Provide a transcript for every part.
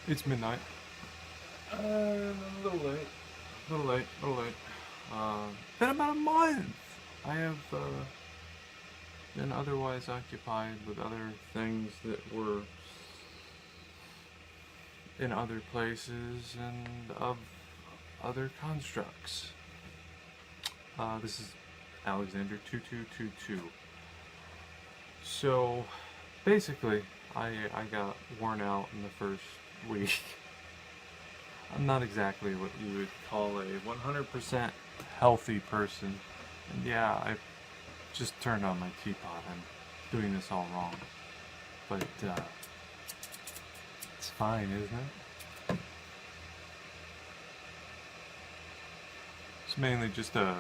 It's midnight. A little late. A little late. A little late. Been about a month. I have been otherwise occupied with other things that were in other places and of other constructs. This is Alexander 2222. So, basically, I got worn out in the first week. I'm not exactly what you would call a 100% healthy person. And yeah, I just turned on my teapot. I'm doing this all wrong. But it's fine, isn't it? It's mainly just an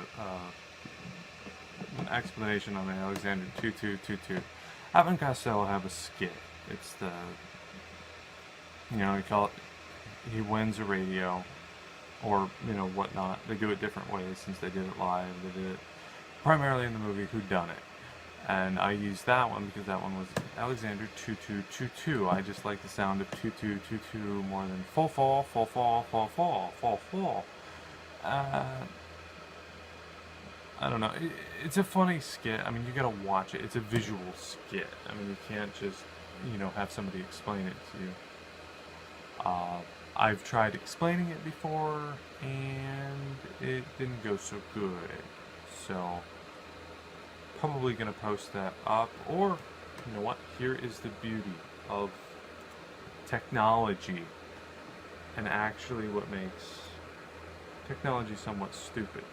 explanation on the Alexander 2222. Abbott and Costello have a skit. It's the, you call it, he wins a radio, or, whatnot. They do it different ways since they did it live. They did it primarily in the movie Who Done It. And I used that one because that one was Alexander 2222. I just like the sound of 2222 more than full fall, full fall, full fall, full fall. I don't know. It's a funny skit. I mean, you gotta watch it. It's a visual skit. I mean, you can't just, have somebody explain it to you. I've tried explaining it before, and it didn't go so good. So, probably gonna post that up. Or, you know what? Here is the beauty of technology, and actually what makes technology somewhat stupid.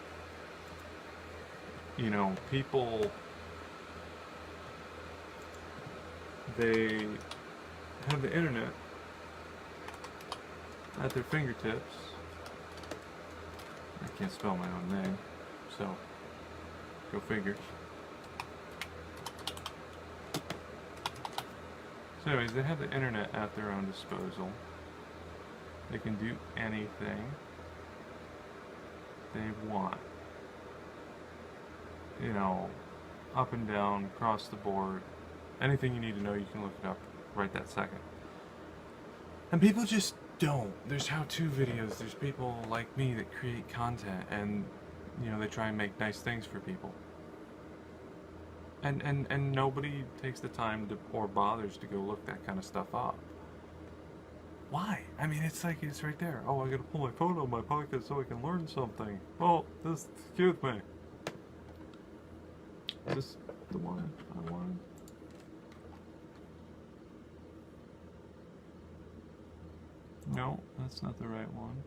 People, they have the internet at their fingertips. I can't spell my own name, so go figure. So anyways, they have the internet at their own disposal. They can do anything they want. Up and down, across the board. Anything you need to know, you can look it up right that second. And people just don't. There's how-to videos. There's people like me that create content, and they try and make nice things for people. And nobody takes the time to, or bothers to go look that kind of stuff up. Why? I mean, it's like it's right there. Oh, I gotta pull my phone out of my pocket so I can learn something. Well, excuse me. Is this the one I wanted? No, that's not the right one.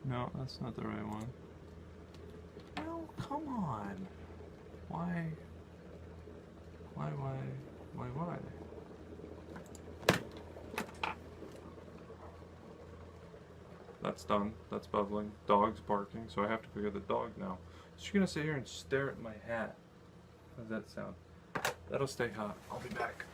No, that's not the right one. Oh, come on. Why? Why? That's done. That's bubbling. Dog's barking, so I have to go get the dog now. So you're gonna sit here and stare at my hat. How does that sound? That'll stay hot. I'll be back.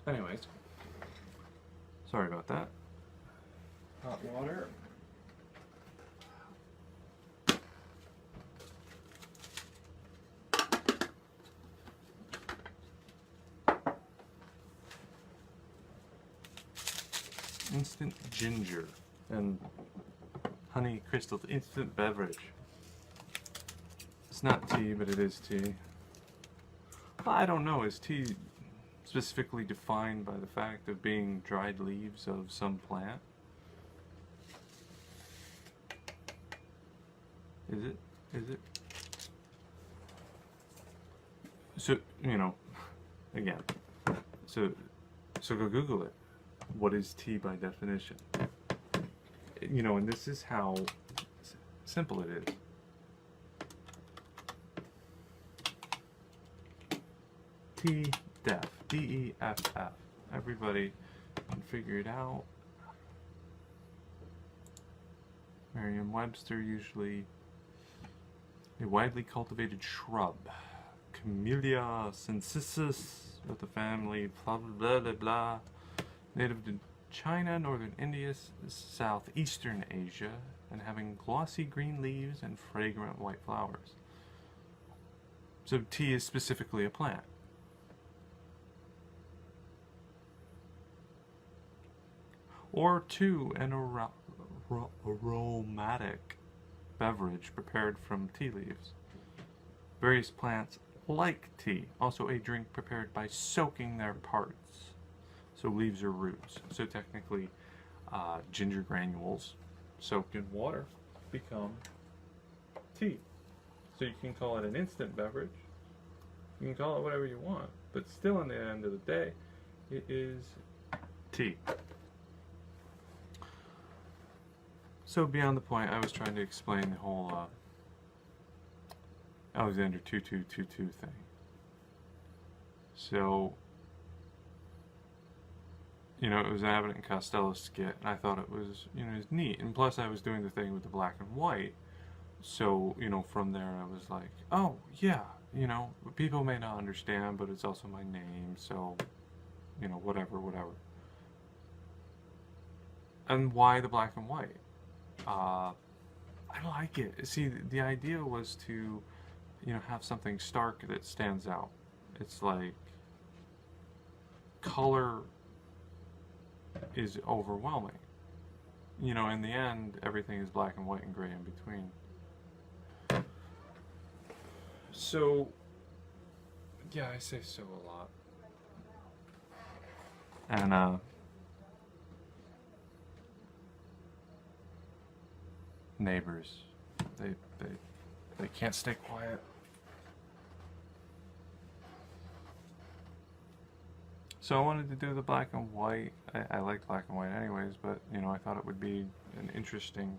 Anyways, sorry about that. Hot water. Instant ginger and honey crystals. Instant beverage. It's not tea, but it is tea. Well, I don't know. Is tea specifically defined by the fact of being dried leaves of some plant? Is it? Is it? So, again, so go Google it. What is tea by definition? And this is how simple it is. Tea, deff. D-E-F-F. Everybody can figure it out. Merriam-Webster, usually a widely cultivated shrub. Camellia sinensis of the family blah blah blah blah. Native to China, northern India, southeastern Asia, and having glossy green leaves and fragrant white flowers. So tea is specifically a plant. Or two, an aromatic beverage prepared from tea leaves. Various plants like tea, also a drink prepared by soaking their parts. So leaves or roots. So technically, ginger granules soaked in water become tea. So you can call it an instant beverage. You can call it whatever you want, but still, in the end of the day, it is tea. So beyond the point, I was trying to explain the whole Alexander 2222 thing. So, you know, it was an Abbott and Costello skit, and I thought it was, you know, it was neat. And plus, I was doing the thing with the black and white. So, you know, from there, I was like, oh, yeah, you know, people may not understand, but it's also my name, so, you know, whatever. And why the black and white? I like it. See, the idea was to, you know, have something stark that stands out. It's like color is overwhelming. You know, in the end, everything is black and white and gray in between. So, yeah, I say so a lot. And, neighbors, they can't stay quiet. So I wanted to do the black and white. I liked black and white anyways, but, you know, I thought it would be an interesting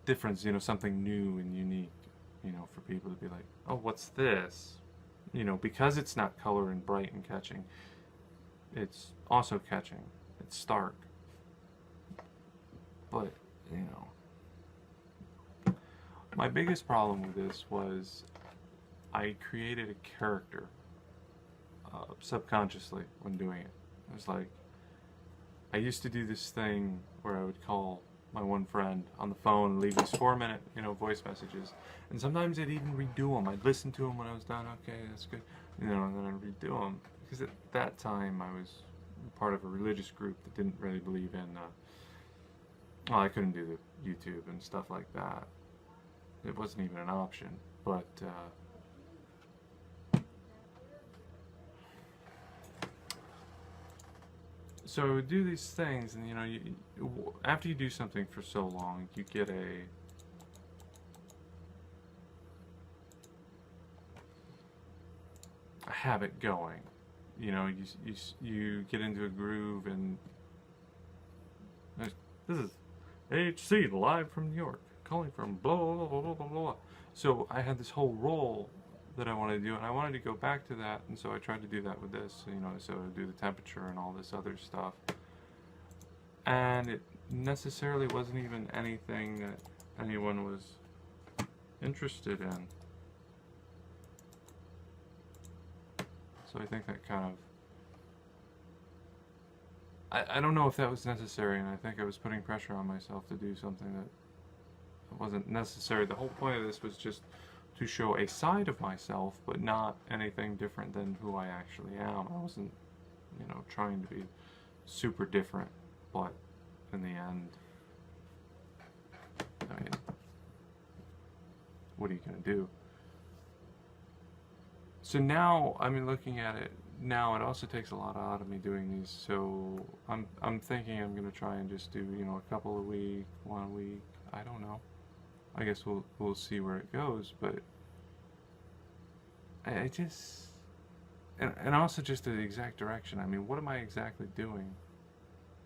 difference, you know, something new and unique, you know, for people to be like, oh, what's this? You know, because it's not color and bright and catching, it's also catching. It's stark. But, you know, my biggest problem with this was I created a character subconsciously when doing it. It was like, I used to do this thing where I would call my one friend on the phone and leave these 4-minute, you know, voice messages. And sometimes I'd even redo them. I'd listen to them when I was done. Okay, that's good. You know, and then I'd redo them. Because at that time I was part of a religious group that didn't really believe in, well, I couldn't do the YouTube and stuff like that. It wasn't even an option. But, so I would do these things, and, you know, after you do something for so long, you get a habit going. You know, you get into a groove, and this is HC live from New York, calling from blah blah blah blah blah blah. So I had this whole role that I wanted to do, and I wanted to go back to that, and so I tried to do that with this, you know, so do the temperature and all this other stuff. And it necessarily wasn't even anything that anyone was interested in. So I think that kind of, I don't know if that was necessary, and I think I was putting pressure on myself to do something that wasn't necessary. The whole point of this was just to show a side of myself, but not anything different than who I actually am. I wasn't, you know, trying to be super different, but in the end, I mean, what are you going to do? So now, I mean, looking at it now, it also takes a lot out of me doing these. So I'm thinking I'm going to try and just do, you know, a couple a week, 1 week. I don't know. I guess we'll see where it goes. But I just, and also just the exact direction. I mean, what am I exactly doing?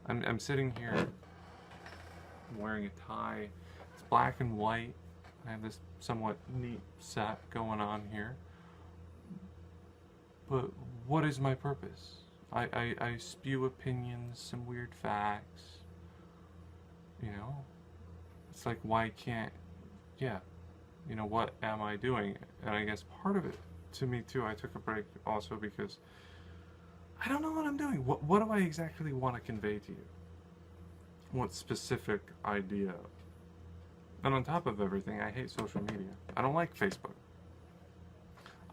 I'm sitting here, I'm wearing a tie. It's black and white. I have this somewhat neat set going on here. But what is my purpose? I spew opinions, some weird facts, you know? It's like, why can't, yeah, what am I doing? And I guess part of it, to me too, I took a break also because I don't know what I'm doing. What do I exactly want to convey to you? What specific idea? And on top of everything, I hate social media. I don't like Facebook.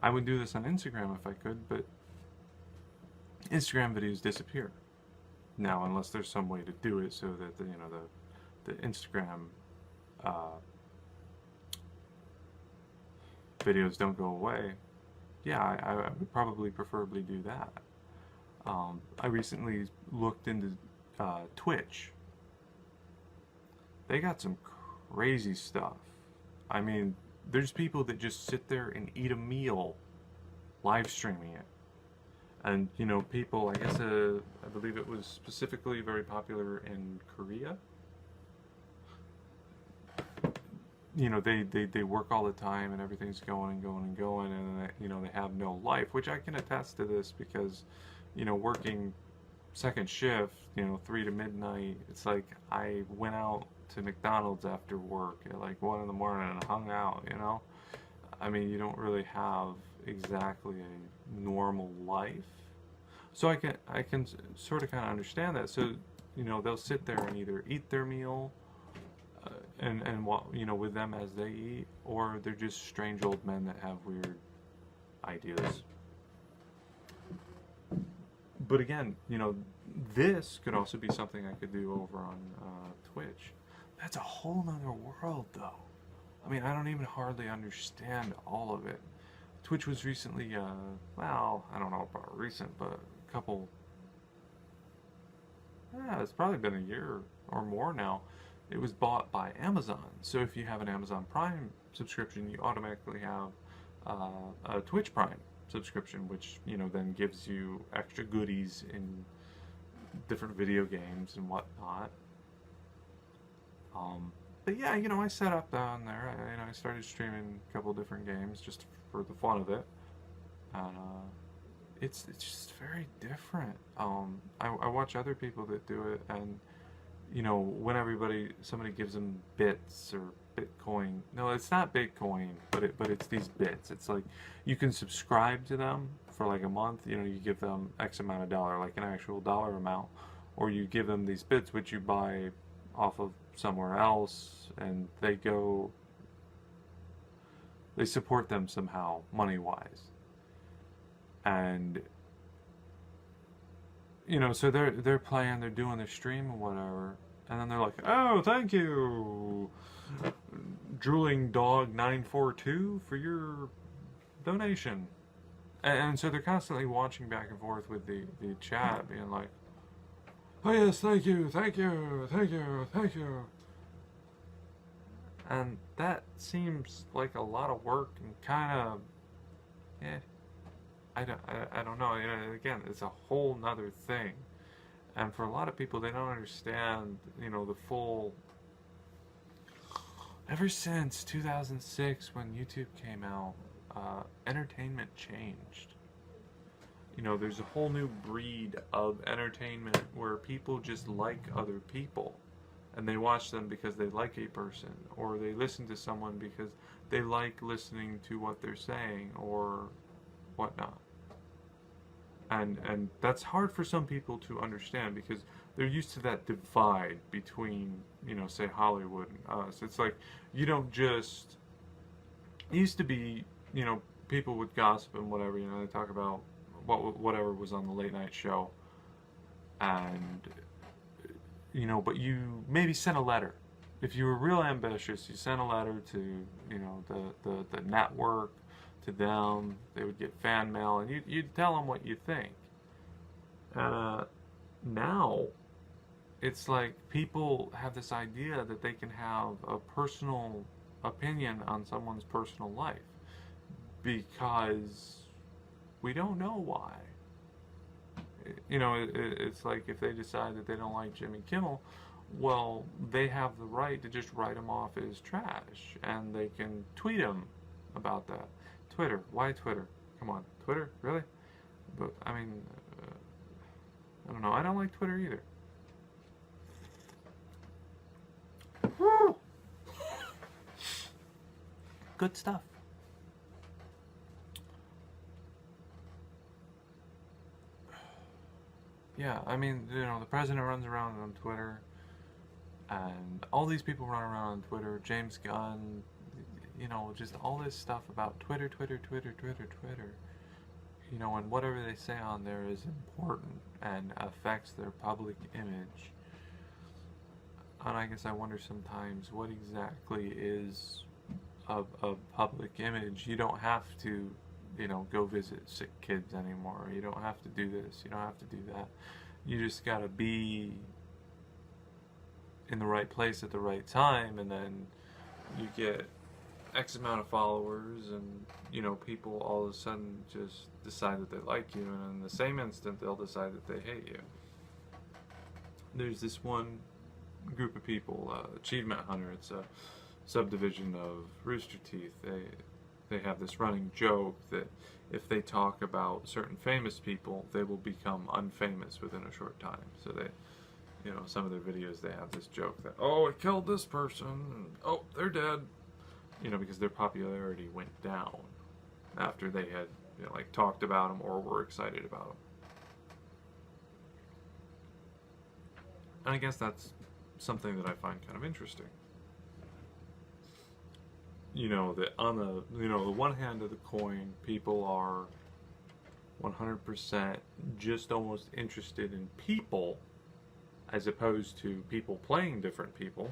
I would do this on Instagram if I could, but Instagram videos disappear now unless there's some way to do it so that the Instagram uh, videos don't go away. Yeah, I would probably preferably do that. I recently looked into Twitch. They got some crazy stuff. I mean, there's people that just sit there and eat a meal live streaming it. And, people, I guess, I believe it was specifically very popular in Korea. They work all the time and everything's going and going and going, and, they have no life, which I can attest to this because, working second shift, 3 to midnight, it's like I went out to McDonald's after work at like 1 in the morning and hung out, I mean, you don't really have exactly a normal life. So I can sort of kind of understand that. So, they'll sit there and either eat their meal and with them as they eat, or they're just strange old men that have weird ideas. But again, this could also be something I could do over on Twitch. That's a whole nother world, though. I mean, I don't even hardly understand all of it. Twitch was recently, well, I don't know about recent, but a couple, yeah, it's probably been a year or more now. It was bought by Amazon. So if you have an Amazon Prime subscription, you automatically have a Twitch Prime subscription, which, then gives you extra goodies in different video games and whatnot. But yeah, I set up down there. I started streaming a couple different games just for the fun of it, and it's just very different. I watch other people that do it, and when somebody gives them bits or Bitcoin. No, it's not Bitcoin, but it's these bits. It's like you can subscribe to them for like a month. You give them X amount of dollar, like an actual dollar amount, or you give them these bits which you buy off of somewhere else, and they support them somehow money wise, and so they're playing, they're doing their stream or whatever, and then they're like, oh, thank you, drooling dog 942 for your donation, and so they're constantly watching back and forth with the chat, being like, oh yes, thank you, thank you, thank you, thank you. And that seems like a lot of work and kind of, I don't know. Again, it's a whole nother thing. And for a lot of people, they don't understand, the full. Ever since 2006, when YouTube came out, entertainment changed. There's a whole new breed of entertainment where people just like other people. And they watch them because they like a person, or they listen to someone because they like listening to what they're saying, or whatnot. And that's hard for some people to understand because they're used to that divide between, say Hollywood and us. It's like you don't just. It used to be, people would gossip and whatever. They talk about whatever was on the late night show, and but you maybe sent a letter. If you were real ambitious, you sent a letter to, the network, to them. They would get fan mail, and you'd tell them what you think. And now, it's like people have this idea that they can have a personal opinion on someone's personal life because we don't know why. It's like if they decide that they don't like Jimmy Kimmel, well, they have the right to just write him off as trash, and they can tweet him about that. Twitter, why Twitter? Come on, Twitter, really? But I mean, I don't know. I don't like Twitter either. Good stuff. Yeah, I mean, the president runs around on Twitter, and all these people run around on Twitter. James Gunn, just all this stuff about Twitter, Twitter, Twitter, Twitter, Twitter. And whatever they say on there is important and affects their public image. And I guess I wonder sometimes what exactly is a public image. You don't have to, go visit sick kids anymore. You don't have to do this. You don't have to do that. You just gotta be in the right place at the right time, and then you get X amount of followers, and people all of a sudden just decide that they like you, and in the same instant they'll decide that they hate you. There's this one group of people, Achievement Hunter. It's a subdivision of Rooster Teeth. They have this running joke that if they talk about certain famous people, they will become unfamous within a short time. So they, some of their videos, they have this joke that, oh, I killed this person, and, oh, they're dead. Because their popularity went down after they had, talked about them or were excited about them. And I guess that's something that I find kind of interesting. That on the one hand of the coin, people are 100% just almost interested in people as opposed to people playing different people.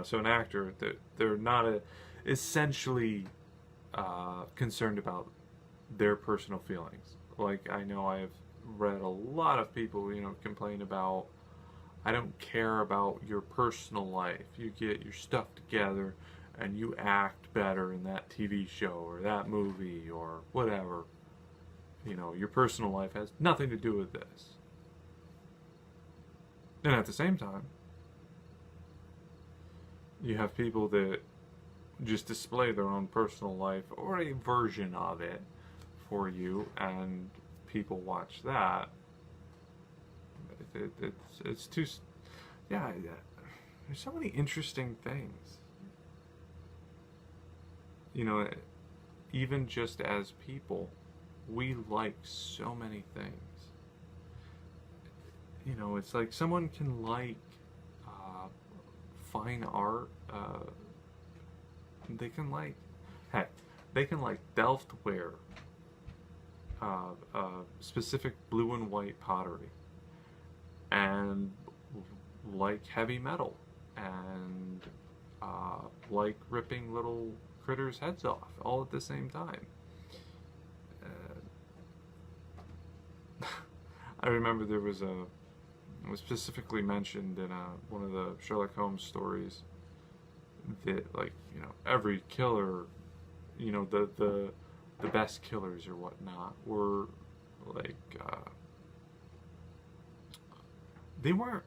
So an actor, they're not essentially concerned about their personal feelings. Like, I know I've read a lot of people, complain about, I don't care about your personal life. You get your stuff together and you act better in that TV show or that movie or whatever. Your personal life has nothing to do with this. And at the same time, you have people that just display their own personal life or a version of it for you, and people watch that. It's too, yeah. There's so many interesting things. Even just as people, we like so many things. It's like someone can like fine art. They can like Delftware, specific blue and white pottery, and like heavy metal, and like ripping little critters' heads off all at the same time. I remember there was it was specifically mentioned in one of the Sherlock Holmes stories that, every killer, the best killers or whatnot were they weren't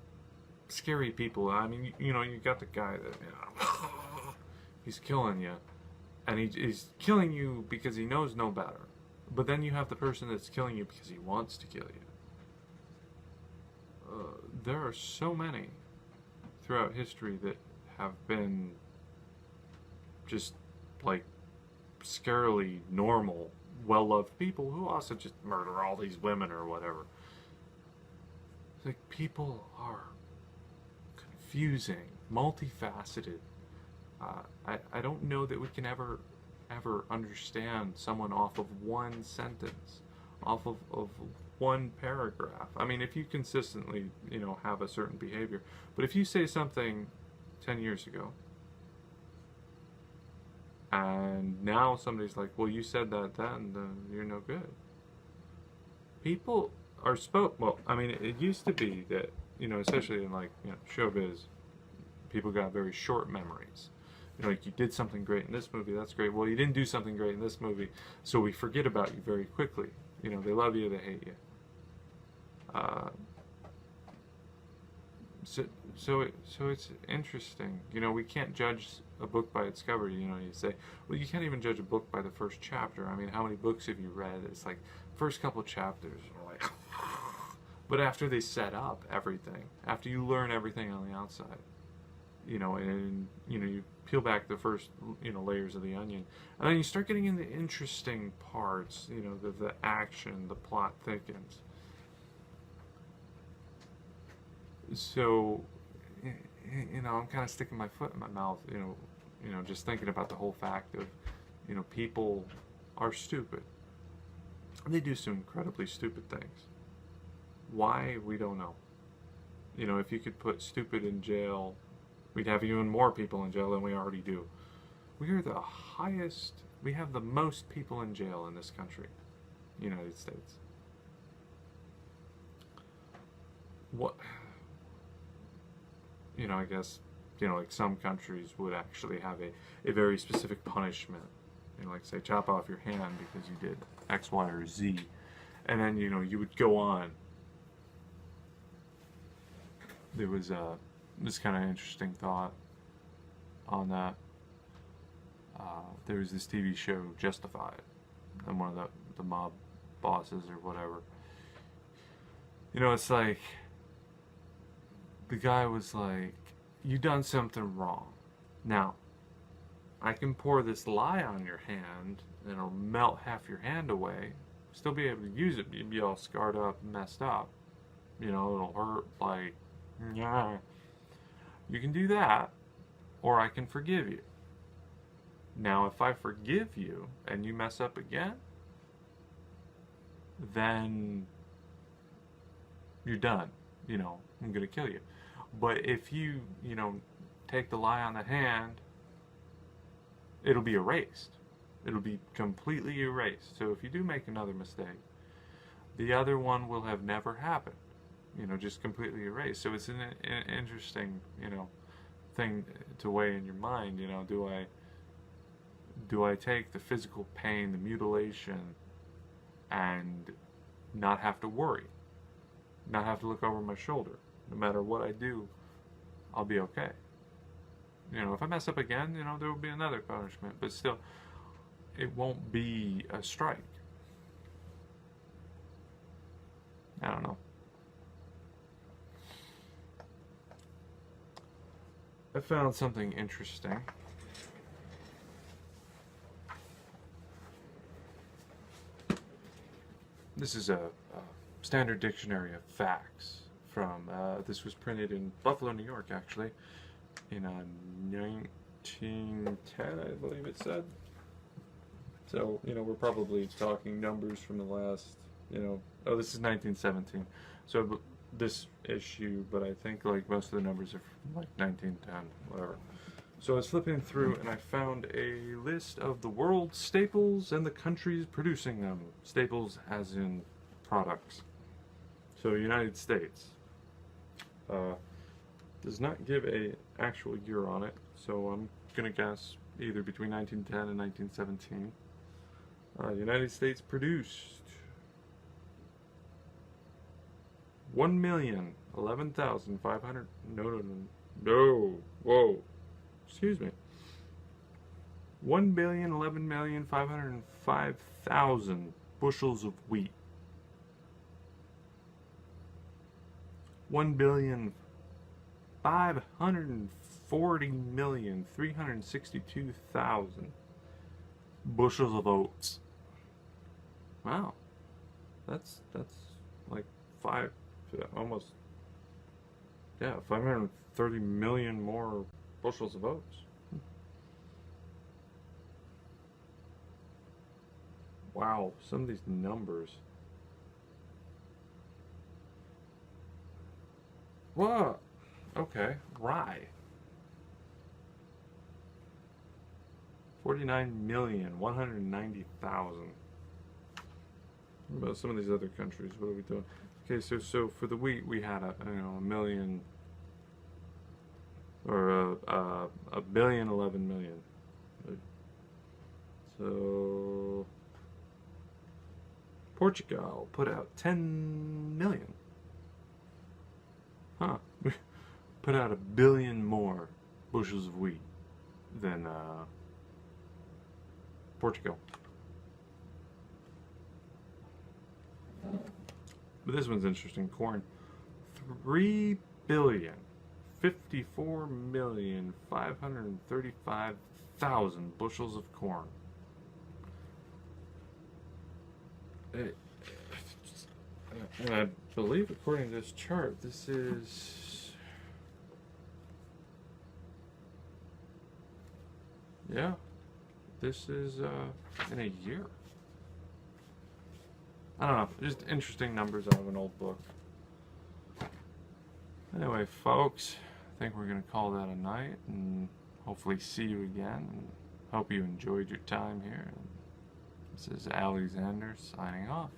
scary people. I mean, you got the guy that he's killing you, and he's killing you because he knows no better. But then you have the person that's killing you because he wants to kill you. There are so many throughout history that have been just scarily normal, well-loved people who also just murder all these women or whatever. It's people are confusing, multifaceted. I don't know that we can ever understand someone off of one sentence, off of one paragraph. I mean, if you consistently, have a certain behavior, but if you say something 10 years ago, and now somebody's like, well, you said that then you're no good. People are well, I mean, it used to be that, especially in showbiz, people got very short memories. You did something great in this movie, that's great. Well, you didn't do something great in this movie, so we forget about you very quickly. They love you, they hate you. So it's interesting. We can't judge a book by its cover. You say, well, you can't even judge a book by the first chapter. I mean, how many books have you read? It's like first couple chapters are like, but after they set up everything, after you learn everything on the outside, you know, and you know, you peel back the first, you know, layers of the onion, and then you start getting into interesting parts, you know, the action, the plot thickens. So, you know, I'm kind of sticking my foot in my mouth, you know, just thinking about the whole fact of, you know, people are stupid. They do some incredibly stupid things. Why, we don't know. You know, if you could put stupid in jail, we'd have even more people in jail than we already do. We are the highest, we have the most people in jail in this country, United States. What, you know, I guess, you know, like some countries would actually have a very specific punishment. You know, like say chop off your hand because you did X, Y, or Z. And then, you know, you would go on. There was this kind of interesting thought on that. There was this TV show, Justified, and one of the mob bosses or whatever. You know, it's like, the guy was like, you done something wrong. Now, I can pour this lye on your hand, and it'll melt half your hand away. Still be able to use it, but you'd be all scarred up and messed up. You know, it'll hurt, like, yeah. You can do that, or I can forgive you. Now, if I forgive you, and you mess up again, then you're done. You know, I'm gonna kill you. But if you, you know, take the lye on the hand, it'll be erased. It'll be completely erased. So if you do make another mistake, the other one will have never happened. You know, just completely erased. So it's an interesting, you know, thing to weigh in your mind. You know, do I take the physical pain, the mutilation, and not have to worry, not have to look over my shoulder? No matter what I do, I'll be okay. You know, if I mess up again, you know, there will be another punishment, but still, it won't be a strike. I don't know. I found something interesting. This is a standard dictionary of facts from, this was printed in Buffalo, New York, actually, in 1910, I believe it said. So, you know, we're probably talking numbers from the last, you know, oh, this is 1917. So this issue, but I think like most of the numbers are from like 1910, whatever. So I was flipping through and I found a list of the world's staples and the countries producing them. Staples as in products. So United States does not give a actual year on it, so I'm gonna guess either between 1910 and 1917. United States produced 1,011,500. No. Whoa. Excuse me. 1,011,505,000 bushels of wheat. 1,540,362,000 bushels of oats. Wow, that's like almost 530 million more bushels of oats. Wow, some of these numbers. What? Okay, rye. 49,190,000. About some of these other countries, what are we doing? Okay, so for the wheat we had a million, or a billion 11 million. So Portugal put out 10 million. Huh. Put out 1 billion more bushels of wheat than Portugal. But this one's interesting. Corn, 3,54,535,000 bushels of corn. And I believe, according to this chart, this is, yeah, this is in a year. I don't know, just interesting numbers out of an old book. Anyway, folks, I think we're going to call that a night, and hopefully see you again, and hope you enjoyed your time here. This is Alexander signing off.